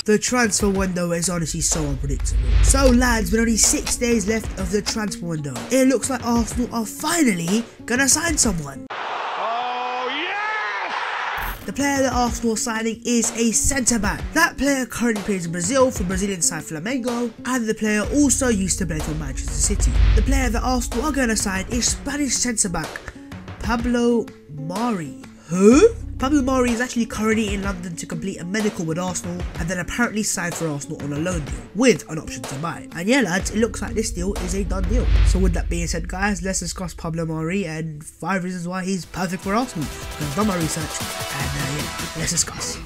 The transfer window is honestly so unpredictable. So lads, with only 6 days left of the transfer window, it looks like Arsenal are finally gonna sign someone. The player that Arsenal are signing is a centre-back. That player currently plays in Brazil for Brazilian side Flamengo, and the player also used to play for Manchester City. The player that Arsenal are going to sign is Spanish centre-back Pablo Mari. Who? Pablo Mari is actually currently in London to complete a medical with Arsenal, and then apparently signed for Arsenal on a loan deal with an option to buy. And yeah lads, it looks like this deal is a done deal. So with that being said guys, let's discuss Pablo Mari and 5 reasons why he's perfect for Arsenal. I've done my research and yeah, let's discuss.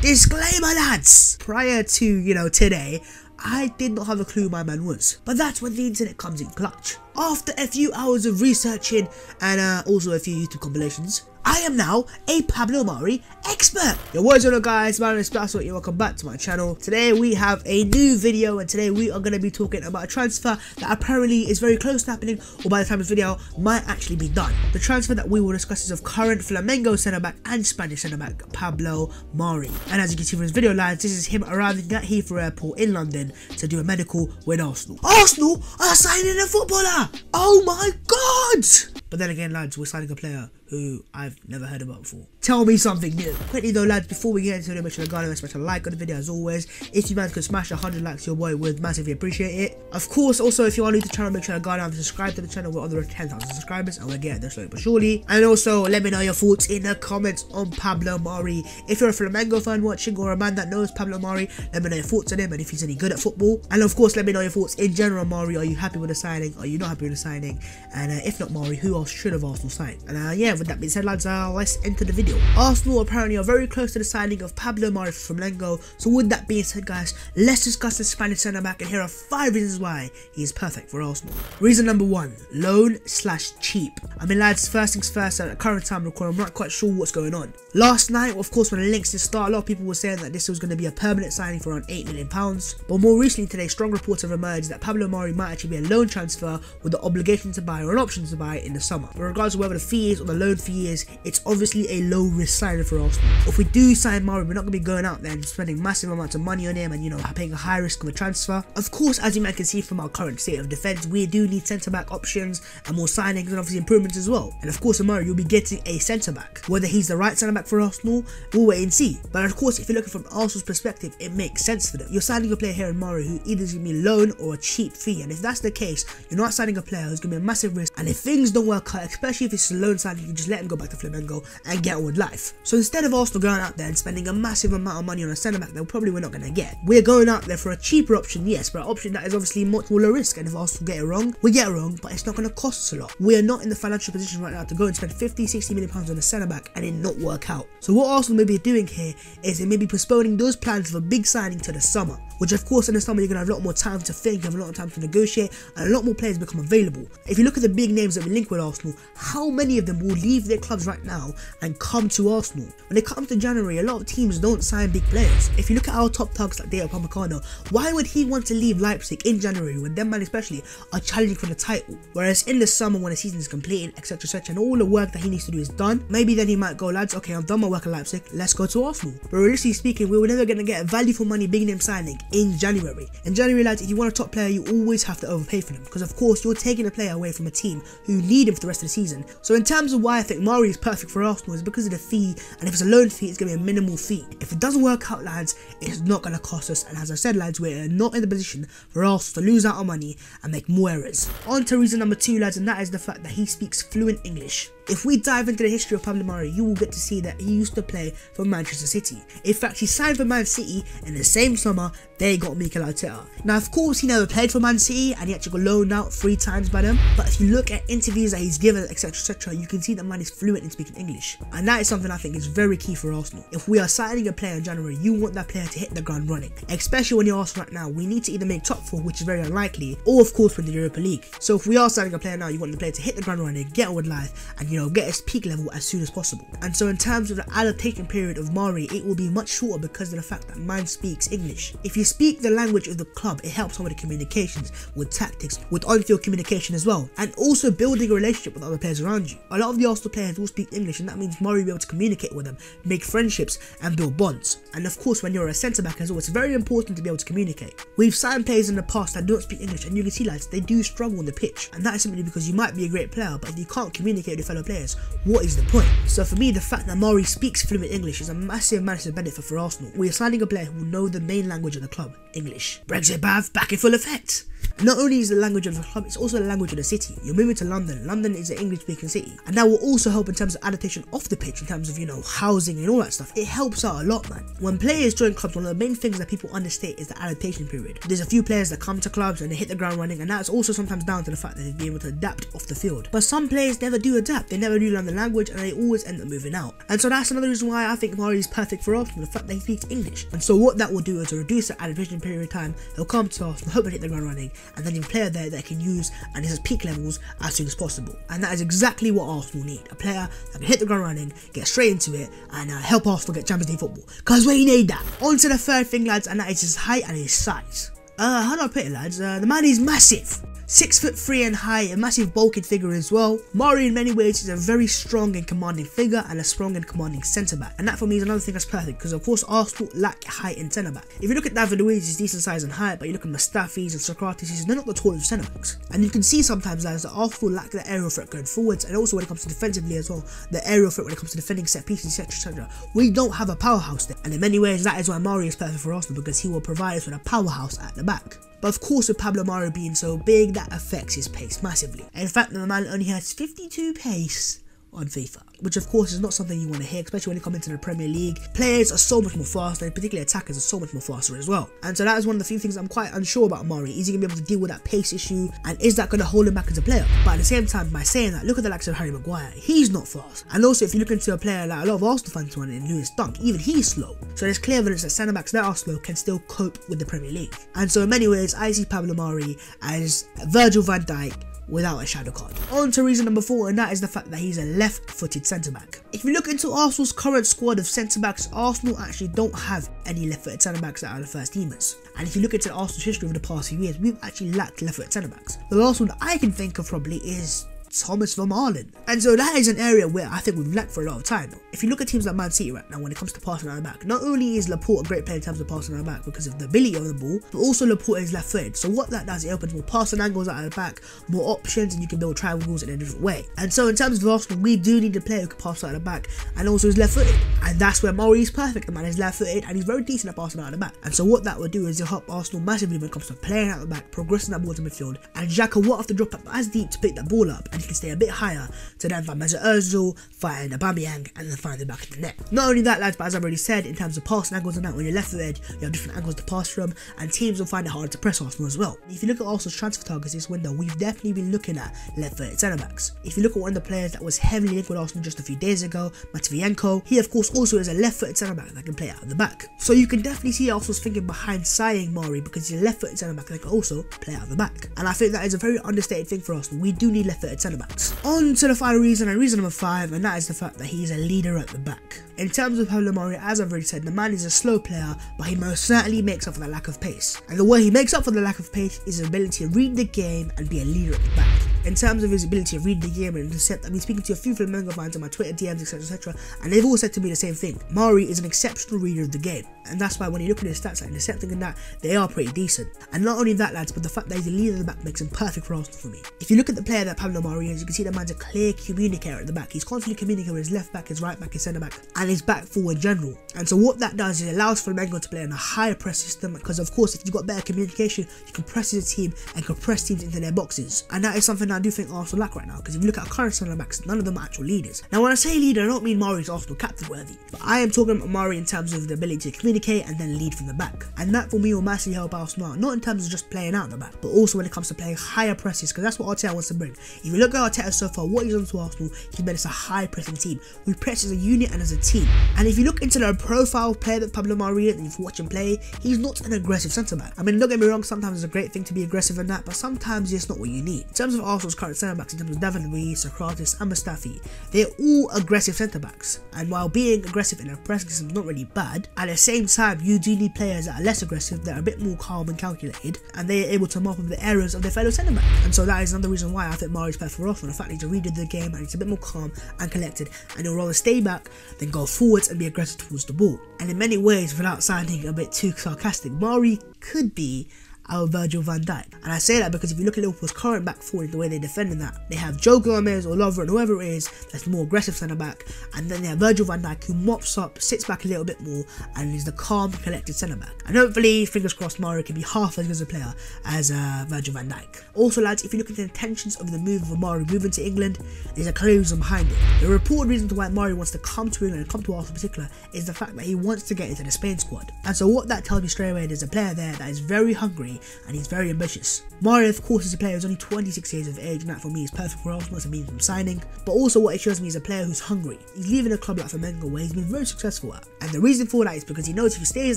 Disclaimer lads! Prior to, today, I did not have a clue who my man was, but that's when the internet comes in clutch. After a few hours of researching and also a few YouTube compilations, I am now a Pablo Mari expert. Yo, what is going on guys, my name is Pablo and welcome back to my channel. Today we have a new video and today we are going to be talking about a transfer that apparently is very close to happening, or by the time this video might actually be done. The transfer that we will discuss is of current Flamengo centre-back and Spanish centre-back Pablo Mari. And as you can see from this video lads, this is him arriving at Heathrow Airport in London to do a medical with Arsenal. Arsenal are signing a footballer! Oh my god! But then again lads, we're signing a player who I've never heard about before. Tell me something new. Quickly though lads, before we get into it, make sure to smash a like on the video as always. If you man could smash 100 likes, your boy would massively appreciate it. Of course, also if you are new to the channel, make sure to go down and subscribe to the channel. We're under 10,000 subscribers and we're getting there slowly but surely. And also let me know your thoughts in the comments on Pablo Mari. If you're a Flamengo fan watching or a man that knows Pablo Mari, let me know your thoughts on him and if he's any good at football. And of course let me know your thoughts in general on Mari. Are you happy with the signing? Are you not happy with the signing? And if not Mari, who else should have Arsenal signed? And yeah, with that being said lads, let's enter the video. Arsenal apparently are very close to the signing of Pablo Mari from Flamengo. So with that being said guys, let's discuss the Spanish centre-back and here are 5 reasons why he is perfect for Arsenal. Reason number 1, loan/cheap. I mean lads, first things first, at the current time recording, I'm not quite sure what's going on. Last night, of course, when the links did start, a lot of people were saying that this was going to be a permanent signing for around £8 million. But more recently today, strong reports have emerged that Pablo Mari might actually be a loan transfer with the obligation to buy or an option to buy in the summer. But regardless of whether the fee is or the loan fee is, it's obviously a low risk signing for Arsenal. If we do sign Mari, we're not going to be going out there and spending massive amounts of money on him and paying a high risk of a transfer. Of course, as you might can see from our current state of defence, we do need centre back options and more signings and obviously improvements as well. And of course with Mari, you'll be getting a centre back. Whether he's the right centre back for Arsenal, we'll wait and see. But of course, if you're looking from Arsenal's perspective, it makes sense for them. You're signing a player here in Mari who either is going to be a loan or a cheap fee, and if that's the case, you're not signing a player who's going to be a massive risk, and if things don't work out, especially if it's a loan signing, you just let him go back to Flamengo and get on with life. So instead of Arsenal going out there and spending a massive amount of money on a centre back that probably we're not going to get, we're going out there for a cheaper option, yes, but an option that is obviously much more low risk, and if Arsenal get it wrong, we get it wrong, but it's not going to cost us a lot. We are not in the financial position right now to go and spend 50-60 million pounds on a centre back and it not work out. So what Arsenal may be doing here is they may be postponing those plans of a big signing to the summer, which of course in the summer you're going to have a lot more time to think, have a lot of time to negotiate, and a lot more players become available. If you look at the big names that we link with Arsenal, how many of them will leave their clubs right now and come to Arsenal? When it comes to January, a lot of teams don't sign big players. If you look at our top targets like Dale Upamecano, why would he want to leave Leipzig in January when them man especially are challenging for the title? Whereas in the summer when the season is completed, etc, and all the work that he needs to do is done, maybe then he might go, lads, okay, I've done my work at Leipzig, let's go to Arsenal. But realistically speaking, we were never going to get a value for money big name signing in January. In January lads, if you want a top player, you always have to overpay for them, because of course you're taking a player away from a team who need him for the rest of the season. So in terms of why I think Mari is perfect for Arsenal is because of the fee, and if it's a loan fee, it's going to be a minimal fee. If it doesn't work out lads, it's not going to cost us, and as I said lads, we're not in the position for Arsenal to lose out on money and make more errors. On to reason number 2 lads, and that is the fact that he speaks fluent English. If we dive into the history of Pablo Mari, you will get to see that he used to play for Manchester City. In fact, he signed for Man City in the same summer they got Mikel Arteta. Now, of course, he never played for Man City and he actually got loaned out 3 times by them. But if you look at interviews that he's given, etc, you can see that man is fluent in speaking English. And that is something I think is very key for Arsenal. If we are signing a player in January, you want that player to hit the ground running. Especially when you're Arsenal right now, we need to either make top 4, which is very unlikely, or of course win the Europa League. So if we are signing a player now, you want the player to hit the ground running, get on with life, and get his peak level as soon as possible. And so in terms of the adaptation period of Mari, it will be much shorter because of the fact that man speaks English. If you speak the language of the club, it helps on with the communications, with tactics, with on-field communication as well, and also building a relationship with other players around you. A lot of the Arsenal players will speak English, and that means Mari will be able to communicate with them, make friendships and build bonds. And of course, when you're a centre-back as well, it's very important to be able to communicate. We've signed players in the past that don't speak English, and you can see, lads, they do struggle on the pitch, and that is simply because you might be a great player, but if you can't communicate with your fellow players, what is the point? So for me, the fact that Mari speaks fluent English is a massive benefit for Arsenal. We are signing a player who will know the main language of the club, English. Brexit bath back in full effect. Not only is the language of the club, it's also the language of the city. You're moving to London. London is an English-speaking city, and that will also help in terms of adaptation off the pitch, in terms of, you know, housing and all that stuff. It helps out a lot, man. When players join clubs, one of the main things that people understate is the adaptation period. There's a few players that come to clubs and they hit the ground running, and that's also sometimes down to the fact that they've been able to adapt off the field. But some players never do adapt. They never do learn the language, and they always end up moving out. And so that's another reason why I think Mari is perfect for Arsenal, the fact that he speaks English. And so what that will do is to reduce the adaptation period of time. He'll come to Arsenal, hopefully hit the ground running, and then you have a player there that can use and is at peak levels as soon as possible. And that is exactly what Arsenal need. A player that can hit the ground running, get straight into it, and help Arsenal get Champions League football. Because we need that. On to the third thing, lads, and that is his height and his size. How do I put it, lads? The man is massive. 6'3" and high, a massive bulky figure as well. Mari in many ways is a very strong and commanding figure and a strong and commanding centre back, and that for me is another thing that's perfect, because of course Arsenal lack height in centre back. If you look at David Luiz, he's decent size and height, but you look at Mustafi's and Socrates, they're not the tallest centre backs. And you can see sometimes that Arsenal lack the aerial threat going forwards, and also when it comes to defensively as well, the aerial threat when it comes to defending set pieces, etc. We don't have a powerhouse there, and in many ways that is why Mari is perfect for Arsenal, because he will provide us with a powerhouse at the back. But of course, with Pablo Mari being so big, that affects his pace massively. In fact, the man only has 52 pace on FIFA, which of course is not something you want to hear, especially when you come into the Premier League. Players are so much more faster, and particularly attackers are so much more faster as well. And so that is one of the few things I'm quite unsure about Mari. Is he going to be able to deal with that pace issue, and is that going to hold him back as a player? But at the same time, by saying that, look at the likes of Harry Maguire. He's not fast. And also, if you look into a player like a lot of Arsenal fans want in Lewis Dunk, even he's slow. So there's clear evidence that centre backs that are slow can still cope with the Premier League. And so in many ways, I see Pablo Mari as Virgil van Dijk without a shadow card. On to reason number 4, and that is the fact that he's a left-footed centre-back. If you look into Arsenal's current squad of centre-backs, Arsenal actually don't have any left-footed centre-backs that are the first teamers. And if you look into Arsenal's history over the past few years, we've actually lacked left-footed centre-backs. The last one that I can think of probably is Thomas Vermaelen. And so that is an area where I think we've lacked for a lot of time. If you look at teams like Man City right now, when it comes to passing out the back, not only is Laporte a great player in terms of passing out the back because of the ability of the ball, but also Laporte is left-footed. So what that does, it opens more passing angles out of the back, more options, and you can build triangles in a different way. And so in terms of Arsenal, we do need a player who can pass out of the back and also is left-footed. And that's where Mari is perfect. The man is left-footed and he's very decent at passing out of the back. And so what that will do is it'll help Arsenal massively when it comes to playing out the back, progressing that ball to midfield, and Xhaka won't have to drop up as deep to pick that ball up, and he can stay a bit higher to then find Mesut Ozil, find Aubameyang, and then find the back of the net. Not only that, lads, but as I've already said, in terms of passing angles and that, when you're left-footed, you have different angles to pass from, and teams will find it harder to press Arsenal as well. If you look at Arsenal's transfer targets this window, we've definitely been looking at left-footed centre-backs. If you look at one of the players that was heavily linked with Arsenal just a few days ago, Matvienko, he of course also is a left-footed centre-back that can play out of the back. So you can definitely see Arsenal's thinking behind signing Mari, because he's a left-footed centre-back that can also play out of the back. And I think that is a very understated thing for Arsenal. We do need left-footed centre-backs. On to the final reason, and reason number 5, and that is the fact that he's a leader at the back. In terms of Pablo Mari, as I've already said, the man is a slow player, but he most certainly makes up for the lack of pace. And the way he makes up for the lack of pace is his ability to read the game and be a leader at the back. In terms of his ability to read the game and intercept, I've been speaking to a few Flamengo fans on my Twitter DMs, etc, and they've all said to me the same thing. Mari is an exceptional reader of the game, and that's why when you look at his stats like intercepting and that, they are pretty decent. And not only that, lads, but the fact that he's a leader at the back makes him perfect for Arsenal for me. If you look at the player that Pablo Mari is, you can see the man's a clear communicator at the back. He's constantly communicating with his left back, his right back, his centre back, and his back four in general. And so what that does is it allows Flamengo to play in a higher press system, because of course if you've got better communication, you can press the team and compress teams into their boxes. And that is something I do think Arsenal lack right now, because if you look at our current centre backs, none of them are actual leaders. Now when I say leader, I don't mean Mari's Arsenal captain worthy, but I am talking about Mari in terms of the ability to communicate and then lead from the back. And that for me will massively help Arsenal out, not in terms of just playing out the back, but also when it comes to playing higher presses, because that's what Arteta wants to bring. If you look at Arteta so far, what he's done to Arsenal, he's made us a high pressing team. We press as a unit and as a team. And if you look into the profile player that Pablo Mari is, and if you watch him play, he's not an aggressive centre back. I mean, don't get me wrong, sometimes it's a great thing to be aggressive in that, but sometimes it's not what you need. In terms of Arsenal's Arsenal's current centre-backs in terms of David Luiz, Socrates and Mustafi, they're all aggressive centre-backs, and while being aggressive in a pressing system is not really bad, at the same time you do need players that are less aggressive, that are a bit more calm and calculated, and they are able to mop up the errors of their fellow centre-back. And so that is another reason why I think Mari's perfect for Arsenal. The fact that he's a reader of the game and he's a bit more calm and collected, and he'll rather stay back than go forwards and be aggressive towards the ball. And in many ways, without sounding a bit too sarcastic, Mari could be our Virgil van Dijk. And I say that because if you look at Liverpool's current back four and the way they defend in that, they have Joe Gomez or Lovren, whoever it is, that's the more aggressive centre back, and then they have Virgil van Dijk who mops up, sits back a little bit more, and is the calm, collected centre back. And hopefully, fingers crossed, Mari can be half as good as a player as Virgil van Dijk. Also, lads, if you look at the intentions of the move of Mari moving to England, there's a clear reason behind it. The reported reason why Mari wants to come to England and come to Arsenal in particular is the fact that he wants to get into the Spain squad. And so what that tells me straight away, there's a player there that is very hungry and he's very ambitious. Mari, of course, is a player who's only 26 years of age, and that for me is perfect for Arsenal. It's a means from signing. But also what it shows me is a player who's hungry. He's leaving a club like Flamengo where he's been very successful at. And the reason for that is because he knows if he stays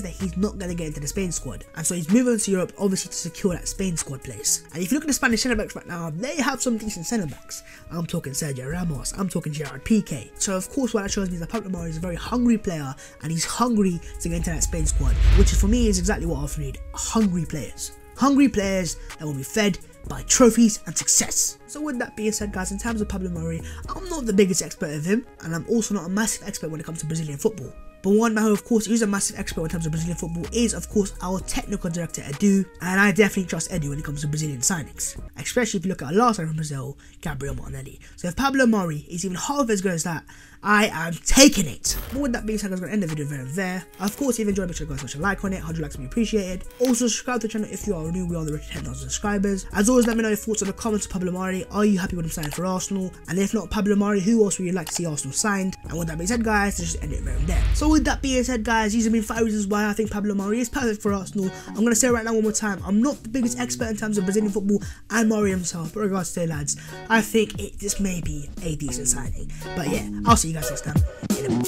there, he's not going to get into the Spain squad. And so he's moving to Europe, obviously, to secure that Spain squad place. And if you look at the Spanish centre-backs right now, they have some decent centre-backs. I'm talking Sergio Ramos, I'm talking Gerard Piqué. So of course what that shows me is that Pablo Mari is a very hungry player, and he's hungry to get into that Spain squad, which for me is exactly what Arsenal need. Hungry players. Hungry players that will be fed by trophies and success. So with that being said, guys, in terms of Pablo Mari, I'm not the biggest expert of him, and I'm also not a massive expert when it comes to Brazilian football. But one man who of course is a massive expert in terms of Brazilian football is of course our technical director Edu, and I definitely trust Edu when it comes to Brazilian signings, especially if you look at our last signing from Brazil, Gabriel Martinelli. So if Pablo Mari is even half as good as that, I am taking it. But with that being said, I'm going to end the video there. Of course, if you enjoyed, make sure you guys smash a like on it. 100 likes would be appreciated. Also, subscribe to the channel if you are new. We are on the road to 10,000 subscribers. As always, let me know your thoughts in the comments of Pablo Mari. Are you happy with him signing for Arsenal? And if not Pablo Mari, who else would you like to see Arsenal signed? And with that being said, guys, let's just end it right there. So with that being said, guys, these have been 5 reasons why I think Pablo Mari is perfect for Arsenal. I'm going to say it right now one more time. I'm not the biggest expert in terms of Brazilian football and Mari himself, but regards to lads, I think this may be a decent signing. But yeah, I'll see you guys next time. In a bit.